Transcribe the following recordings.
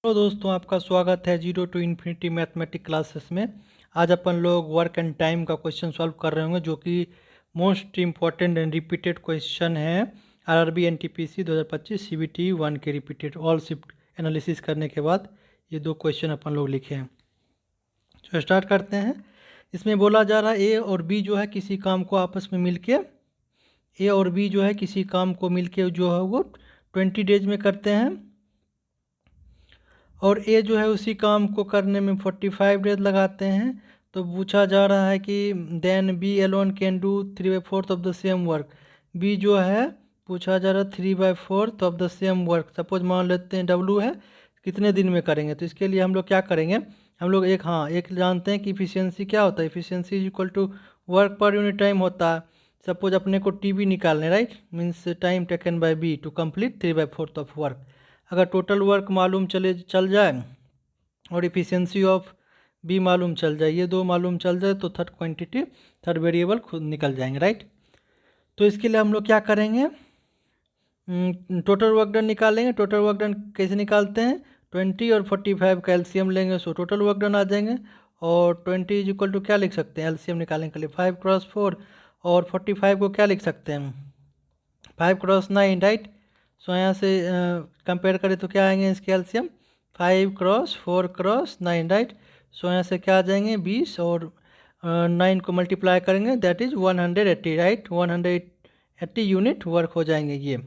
Hello दोस्तों, आपका स्वागत है zero to infinity mathematic classes में। आज अपन लोग वर्क एंड टाइम का क्वेश्चन सॉल्व कर रहे होंगे, जो कि most important and repeated question है। आरआरबी एनटीपीसी 2025 सीबीटी 1 के रिपीटेड ऑल शिफ्ट एनालिसिस करने के बाद ये दो क्वेश्चन अपन लोग लिखे हैं। तो स्टार्ट करते हैं। इसमें बोला जा रहा है ए और बी जो है किसी काम को आपस में मिलके ए और बी जो है किसी काम को मिलके जो है वो 20 डेज में करते हैं, और ए जो है उसी काम को करने में 45 डेज लगाते हैं। तो पूछा जा रहा है कि then B alone can do 3/4 of the same work. B जो है पूछा जा रहा है 3/4 of the same work. Suppose मान लेते हैं डब्लू है, कितने दिन में करेंगे। तो इसके लिए हम लोग क्या करेंगे, हम लोग एक जानते हैं कि इफिशियंसी क्या होता है। Efficiency is equal to work per unit time होता है। सपोज अपने को टी बी निकालने, right, means time taken by B to complete 3/4 of work. अगर टोटल वर्क मालूम चल जाए और इफ़िशियंसी ऑफ बी मालूम चल जाए, ये दो मालूम चल जाए, तो थर्ड क्वांटिटी थर्ड वेरिएबल खुद निकल जाएंगे, राइट। तो इसके लिए हम लोग क्या करेंगे, टोटल वर्क डन निकालेंगे। टोटल वर्क डन कैसे निकालते हैं, 20 और 45 का एलसीएम लेंगे, सो टोटल वर्क डन आ जाएंगे। और 20 इज इक्वल टू क्या लिख सकते हैं एलसीएम निकालने के लिए, 5×4। और 45 को क्या लिख सकते हैं, 5×9, राइट। सो यहाँ से कंपेयर करें तो क्या आएंगे इसके एलसीएम, 5×4×9, राइट। सो यहाँ से क्या आ जाएंगे 20, और 9 को मल्टीप्लाई करेंगे, that is 180, right. 180 unit work हो जाएंगे ये।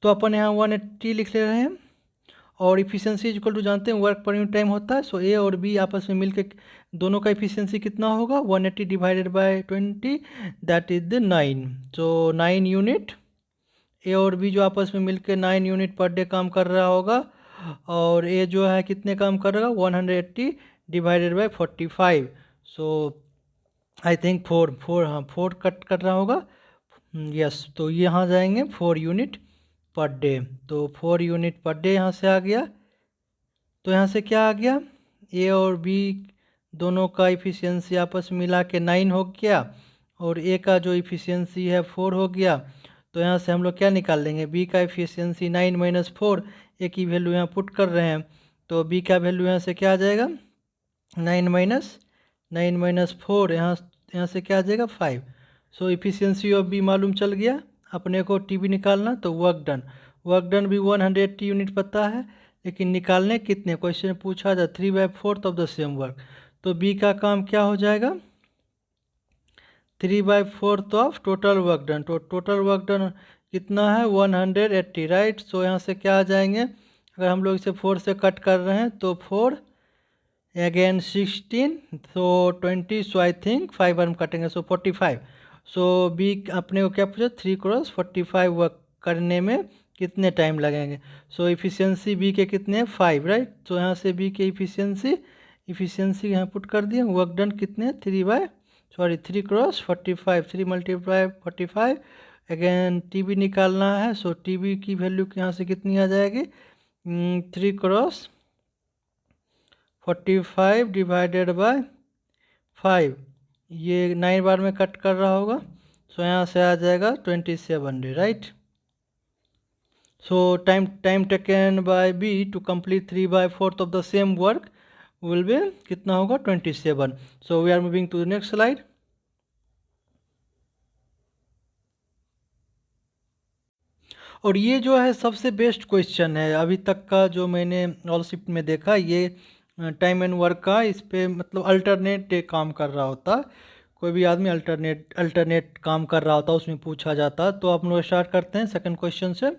तो अपन यहाँ 180 लिख ले रहे हैं। और इफिशियंसी इक्वल टू जानते हैं वर्क पर यूनिट टाइम होता है। सो ए और बी आपस में मिलके दोनों का इफिशियंसी कितना होगा, 180 divided by 20, that is the 9। So 9 unit. A और बी जो आपस में मिलकर 9 यूनिट पर डे काम कर रहा होगा, और ए जो है कितने काम कर रहा होगा, 180 divided bye 45। So I think 4 हाँ 4 कट कर रहा होगा, यस। तो यहाँ जाएंगे 4 यूनिट पर डे। तो 4 यूनिट पर डे यहाँ से आ गया। तो यहाँ से क्या आ गया, ए और बी दोनों का इफिशियंसी आपस में मिला के 9 हो गया, और ए का जो इफिशियंसी है 4 हो गया। तो यहाँ से हम लोग क्या निकाल लेंगे, बी का इफिशियंसी 9 - 4, ए की वैल्यू यहाँ पुट कर रहे हैं। तो बी का वैल्यू यहाँ से क्या आ जाएगा, 9 - 4, यहाँ से क्या आ जाएगा 5। सो इफिशियंसी ऑफ बी मालूम चल गया। अपने को टी बी निकालना, तो वर्क डन भी 180 यूनिट पता है, लेकिन निकालने कितने, क्वेश्चन पूछा था 3/4 ऑफ द सेम वर्क। तो बी का काम क्या हो जाएगा, 3/4 ऑफ टोटल वर्क डन। तो टोटल वर्क डन कितना है 180, राइट। सो यहाँ से क्या आ जाएंगे, अगर हम लोग इसे 4 से कट कर रहे हैं तो 4 again 16, so 20, so I think 5 हम कटेंगे, सो 45। सो बी अपने को क्या पूछा, 3×45 वर्क करने में कितने टाइम लगेंगे। सो इफिशियंसी बी के कितने 5, राइट। तो यहाँ से बी के इफिशियंसी यहाँ पुट कर दिए। वर्क डन कितने 3×45, 3 × 45। अगेन टी बी निकालना है, सो टी बी की वैल्यू यहाँ से कितनी आ जाएगी, 3×45 डिवाइडेड बाय 5, ये 9 बार में कट कर रहा होगा। सो यहाँ से आ जाएगा 27, right. So time taken by B to complete 3/4 of the same work will be कितना होगा 27। So we are moving to the next slide. और ये जो है सबसे बेस्ट क्वेश्चन है अभी तक का जो मैंने ऑल शिफ्ट में देखा। ये टाइम एंड वर्क का इस पे मतलब अल्टरनेट काम कर रहा होता, कोई भी आदमी अल्टरनेट काम कर रहा होता, उसमें पूछा जाता। तो आप लोग स्टार्ट करते हैं सेकंड क्वेश्चन से।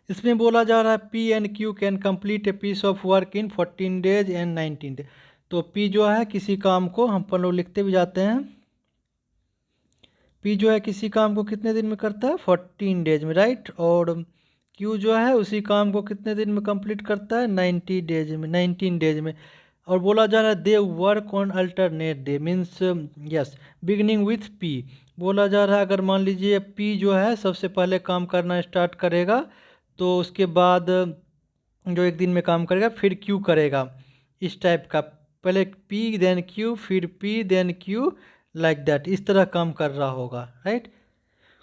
इसमें बोला जा रहा है P and Q can complete a piece of work in 14 days and 19 days. तो पी जो है किसी काम को, हम अपन लोग लिखते भी जाते हैं, पी जो है किसी काम को कितने दिन में करता है 14 डेज में, राइट। और क्यू जो है उसी काम को कितने दिन में कंप्लीट करता है 19 डेज में। और बोला जा रहा है they work on alternate day, means yes beginning with P. बोला जा रहा है अगर मान लीजिए पी जो है सबसे पहले काम करना स्टार्ट करेगा, तो उसके बाद जो एक दिन में काम करेगा फिर क्यू करेगा, इस टाइप का, पहले पी देन क्यू फिर P then Q, like that, इस तरह काम कर रहा होगा, राइट।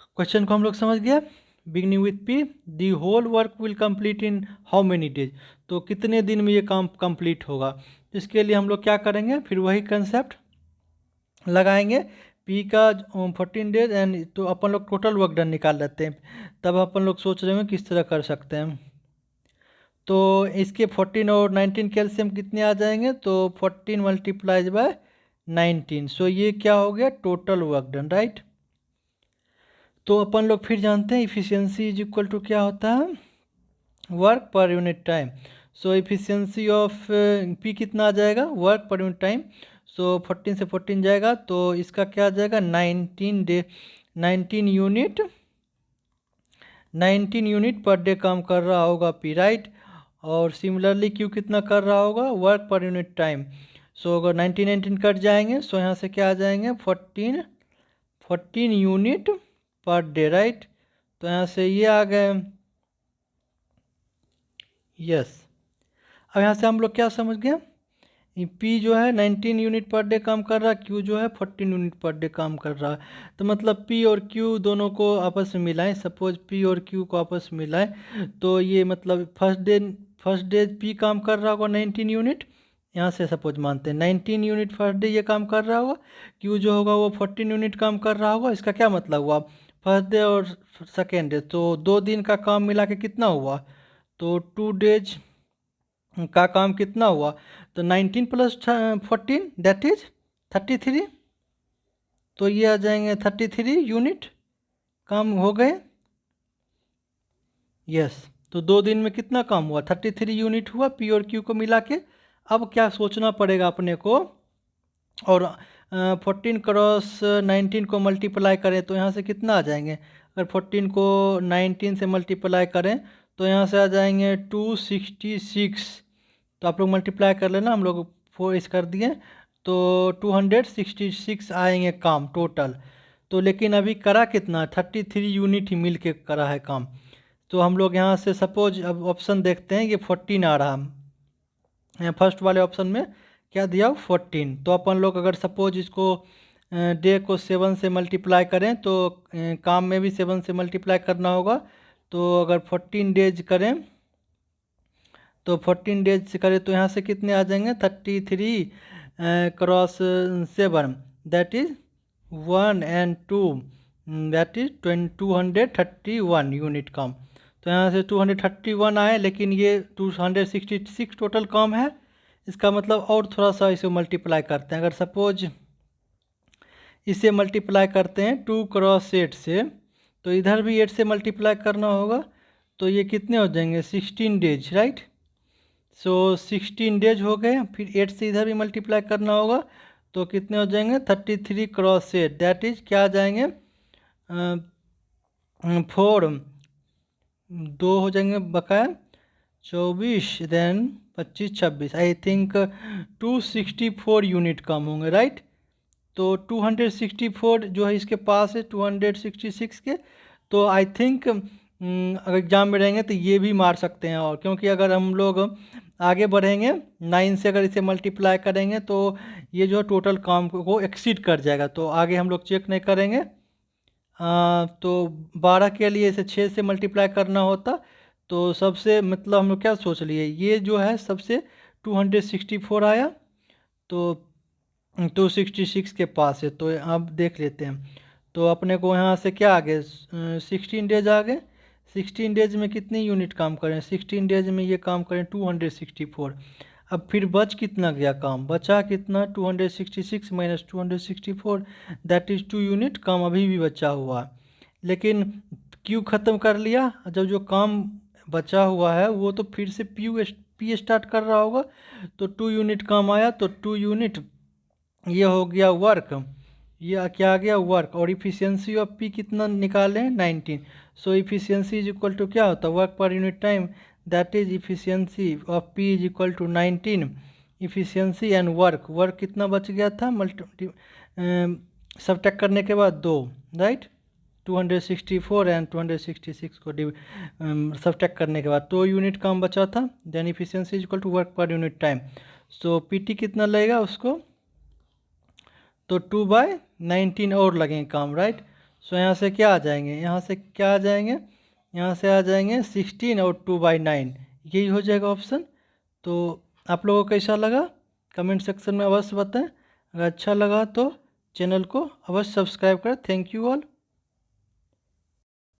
क्वेश्चन को हम लोग समझ गया। Beginning with P, the whole work will complete in how many days, तो कितने दिन में ये काम कंप्लीट होगा। इसके लिए हम लोग क्या करेंगे, फिर वही कंसेप्ट लगाएंगे, पी का 14 डेज एंड, तो अपन लोग टोटल वर्क डन निकाल लेते हैं। तब अपन लोग सोच रहे हैं किस तरह कर सकते हैं। तो इसके 14 और 19 कैल्शियम कितने आ जाएंगे, तो 14 मल्टीप्लाइज बाय 19, सो ये क्या हो गया, टोटल वर्क डन, राइट। तो अपन लोग फिर जानते हैं इफिशियंसी इज इक्वल टू क्या होता है, work per unit time. So efficiency of P कितना आ जाएगा, वर्क पर यूनिट टाइम। सो 14 से 14 जाएगा, तो इसका क्या आ जाएगा, 19 यूनिट 19 यूनिट पर डे काम कर रहा होगा पी, राइट। और सिमिलरली क्यू कितना कर रहा होगा, वर्क पर यूनिट टाइम। सो अगर 19 कट जाएंगे, सो यहाँ से क्या आ जाएंगे, 14 यूनिट पर डे, राइट। तो यहाँ से ये आ गए, यस। अब यहाँ से हम लोग क्या समझ गए, पी जो है 19 यूनिट पर डे काम कर रहा है, क्यू जो है 14 यूनिट पर डे काम कर रहा है। तो मतलब पी और क्यू दोनों को आपस में मिलाएं, सपोज पी और क्यू को आपस में मिलाएं, तो ये मतलब फर्स्ट डे पी काम कर रहा होगा 19 यूनिट, यहाँ से सपोज मानते हैं 19 यूनिट फर्स्ट डे ये काम कर रहा होगा, क्यू जो होगा वो 14 यूनिट काम कर रहा होगा। इसका क्या मतलब हुआ, फर्स्ट डे और सेकेंड डे, तो 2 दिन का काम मिला के कितना हुआ, तो 2 डेज का काम कितना हुआ, तो 19 प्लस 14 दैट इज 33, तो ये आ जाएंगे 33 यूनिट काम हो गए, यस। तो 2 दिन में कितना काम हुआ, 33 यूनिट हुआ पी और क्यू को मिला के। अब क्या सोचना पड़ेगा अपने को, और 14 क्रॉस 19 को मल्टीप्लाई करें तो यहाँ से कितना आ जाएंगे, अगर 14 को 19 से मल्टीप्लाई करें तो यहाँ से आ जाएंगे 266, तो आप लोग मल्टीप्लाई कर लेना, हम लोग 4 इस कर दिए, तो 266 आएंगे काम टोटल। तो लेकिन अभी करा कितना, 33 यूनिट ही मिल के करा है काम। तो हम लोग यहाँ से सपोज अब ऑप्शन देखते हैं, ये 14 आ रहा है फर्स्ट वाले ऑप्शन में, क्या दिया 14। तो अपन लोग अगर सपोज इसको डे को 7 से मल्टीप्लाई करें तो काम में भी 7 से मल्टीप्लाई करना होगा। तो अगर 14 डेज करें, तो 14 डेज से करें तो यहाँ से कितने आ जाएंगे, 33 cross 7 that is 1 and 2 that is 231 unit काम। तो यहाँ से 231 आए, लेकिन ये 266 टोटल काम है। इसका मतलब और थोड़ा सा इसे मल्टीप्लाई करते हैं, अगर सपोज इसे मल्टीप्लाई करते हैं 2 क्रॉस 8 से, तो इधर भी 8 से मल्टीप्लाई करना होगा, तो ये कितने हो जाएंगे 16 डेज, राइट। सो 16 डेज हो गए, फिर 8 से इधर भी मल्टीप्लाई करना होगा, तो कितने हो जाएंगे 33 क्रॉस 8 दैट इज क्या आ जाएंगे 4 2 हो जाएंगे बकाया 24 देन 25 26, आई थिंक 264 यूनिट कम होंगे, राइट। तो 264 जो है इसके पास है 266 के, तो आई थिंक अगर एग्जाम में रहेंगे तो ये भी मार सकते हैं, और क्योंकि अगर हम लोग आगे बढ़ेंगे 9 से अगर इसे मल्टीप्लाई करेंगे तो ये जो टोटल काम को एक्सीड कर जाएगा, तो आगे हम लोग चेक नहीं करेंगे। तो 12 के लिए इसे 6 से मल्टीप्लाई करना होता, तो सबसे मतलब हम लोग क्या सोच लिए, ये जो है सबसे 264 आया, तो 266 के पास है। तो अब देख लेते हैं, तो अपने को यहाँ से क्या आ गए 16 डेज आ गए। 16 डेज में कितनी यूनिट काम करें, 16 डेज में ये काम करें 264। अब फिर बच कितना गया काम, बचा कितना 266 माइनस 264 दैट इज़ 2 यूनिट काम अभी भी बचा हुआ है। लेकिन क्यू ख़त्म कर लिया, जब जो काम बचा हुआ है वो तो फिर से पी स्टार्ट कर रहा होगा, तो 2 यूनिट काम आया, तो 2 यूनिट ये हो गया वर्क, ये क्या आ गया वर्क। और इफिशियंसी ऑफ पी कितना निकालें 19, so efficiency is equal to क्या होता है work per unit time, that is efficiency of P is equal to 19 efficiency and work कितना बच गया था सबट्रैक्ट करने के बाद 2, राइट। 264 एंड 266 को सबट्रैक्ट करने के बाद 2 यूनिट काम बचा था, then efficiency is equal to work per unit time. So PT कितना लगेगा उसको, तो 2/19 और लगेंगे काम, राइट। सो यहाँ से क्या आ जाएंगे, यहाँ से क्या आ जाएंगे यहाँ से आ जाएंगे 16 और 2/9, यही हो जाएगा ऑप्शन। तो आप लोगों को कैसा लगा कमेंट सेक्शन में अवश्य बताएं। अगर अच्छा लगा तो चैनल को अवश्य सब्सक्राइब करें। Thank you all.